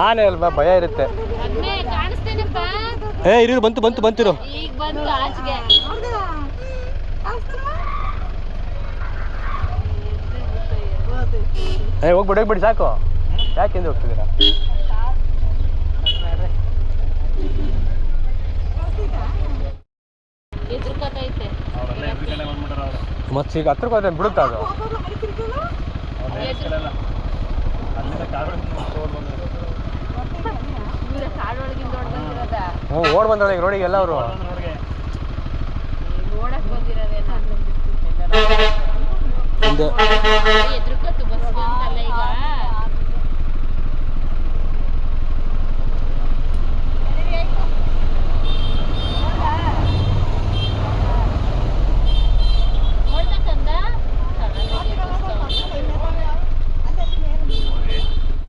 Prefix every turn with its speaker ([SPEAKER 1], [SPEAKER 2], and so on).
[SPEAKER 1] ಆನೆ ಅಲ್ವಾ ಭಯ ಇರುತ್ತೆ. ಏ ಇರು ಬಂತು ಬಂತು ಬಂತಿರು. ಏ ಹೋಗ್ಬಿಡಿ ಹೋಗ್ಬಿಡಿ ಸಾಕು. ಯಾಕೆಂದು ಹೋಗ್ತಿದ್ದೀರಾ? ಮತ್ತೆ ಈಗ ಹತ್ರಕ್ಕೆ ಹೋದ್ರೆ ಬಿಡುತ್ತಾ ಅದು? ಹ್ಞೂ ಓಡ್ ಬಂದ್ರೆ ಈಗ ರೋಡಿಗೆ ಎಲ್ಲ ಅವರು ಹಿಂದೆ